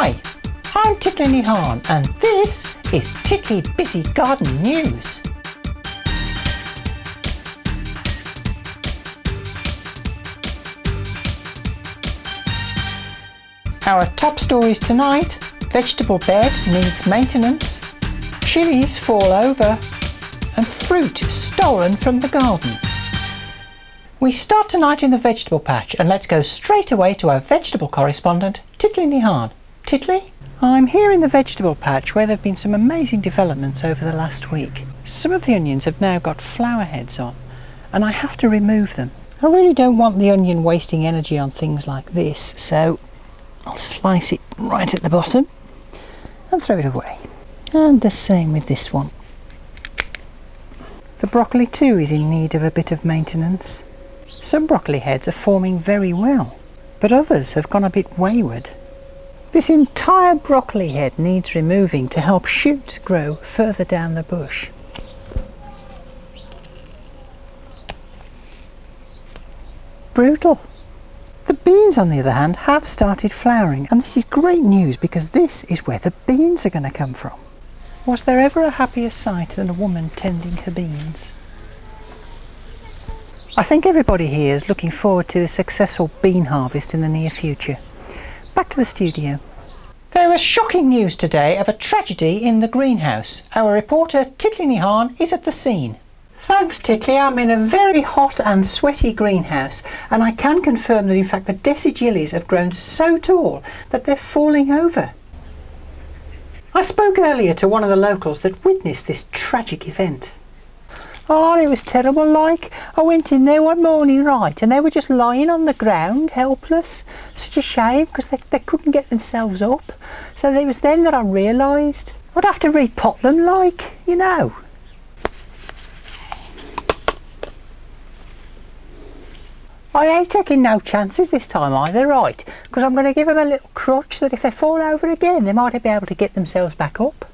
Hi, I'm Titli and this is Titli Busy Garden News. Our top stories tonight: vegetable bed needs maintenance, chilies fall over, and fruit stolen from the garden. We start tonight in the vegetable patch, and let's go straight away to our vegetable correspondent, Titli. Titli? I'm here in the vegetable patch where there have been some amazing developments over the last week. Some of the onions have now got flower heads on, and I have to remove them. I really don't want the onion wasting energy on things like this, so I'll slice it right at the bottom and throw it away. And the same with this one. The broccoli too is in need of a bit of maintenance. Some broccoli heads are forming very well, but others have gone a bit wayward. This entire broccoli head needs removing to help shoots grow further down the bush. Brutal. The beans, on the other hand, have started flowering, and this is great news because this is where the beans are going to come from. Was there ever a happier sight than a woman tending her beans? I think everybody here is looking forward to a successful bean harvest in the near future. Back to the studio. There was shocking news today of a tragedy in the greenhouse. Our reporter Titli is at the scene. Thanks Titli, I'm in a very hot and sweaty greenhouse, and I can confirm that in fact the daisy have grown so tall that they're falling over. I spoke earlier to one of the locals that witnessed this tragic event. Oh, it was terrible like. I went in there one morning, right, and they were just lying on the ground, helpless. Such a shame, because they couldn't get themselves up. So it was then that I realised I'd have to repot them, like, you know. I ain't taking no chances this time either, right, because I'm going to give them a little crutch that if they fall over again, they might be able to get themselves back up.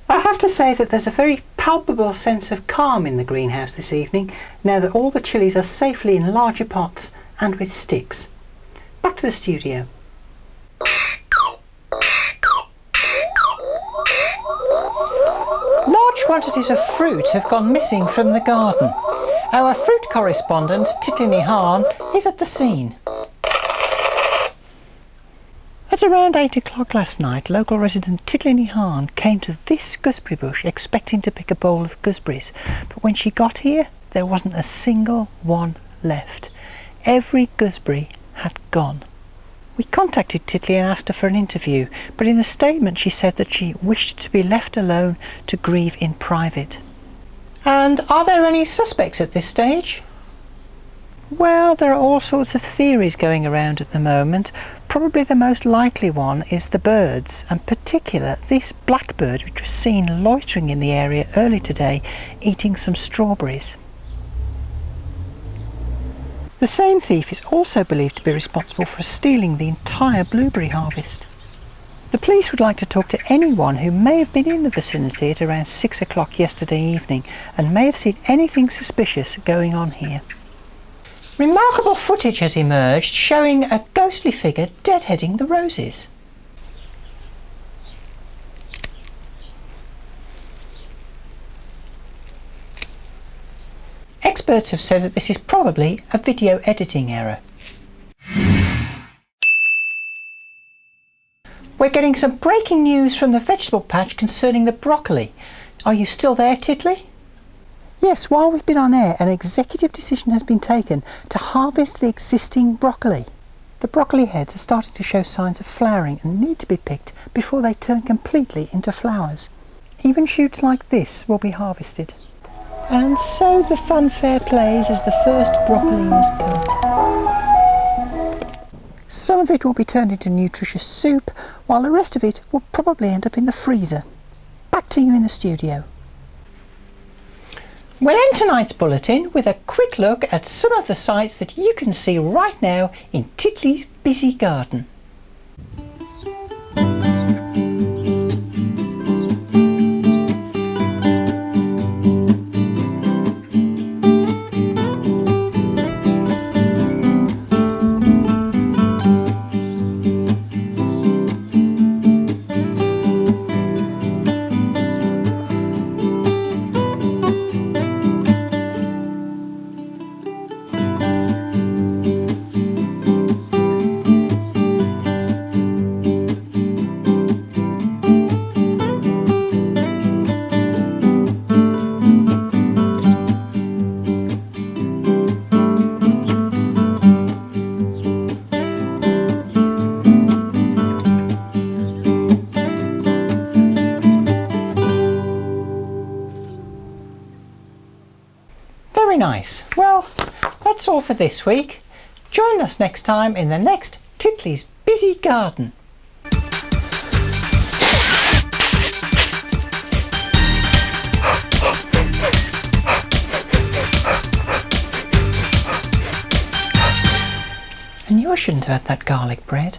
I have to say that there's a very palpable sense of calm in the greenhouse this evening, now that all the chilies are safely in larger pots and with sticks. Back to the studio. Large quantities of fruit have gone missing from the garden. Our fruit correspondent, Titli, is at the scene. At around 8 o'clock last night, local resident Titli came to this gooseberry bush expecting to pick a bowl of gooseberries, but when she got here, there wasn't a single one left. Every gooseberry had gone. We contacted Titli and asked her for an interview, but in the statement she said that she wished to be left alone to grieve in private. And are there any suspects at this stage? Well, there are all sorts of theories going around at the moment. Probably the most likely one is the birds, and particular this blackbird which was seen loitering in the area early today eating some strawberries. The same thief is also believed to be responsible for stealing the entire blueberry harvest. The police would like to talk to anyone who may have been in the vicinity at around 6 o'clock yesterday evening and may have seen anything suspicious going on here. Remarkable footage has emerged showing a ghostly figure deadheading the roses. Experts have said that this is probably a video editing error. We're getting some breaking news from the vegetable patch concerning the broccoli. Are you still there, Titli? Yes, while we've been on air, an executive decision has been taken to harvest the existing broccoli. The broccoli heads are starting to show signs of flowering and need to be picked before they turn completely into flowers. Even shoots like this will be harvested. And so the fanfare plays as the first broccoli is cut. Some of it will be turned into nutritious soup, while the rest of it will probably end up in the freezer. Back to you in the studio. We'll end tonight's bulletin with a quick look at some of the sights that you can see right now in Titli's busy garden. Very nice. Well, that's all for this week. Join us next time in the next Titli's Busy Garden. I knew I shouldn't have had that garlic bread.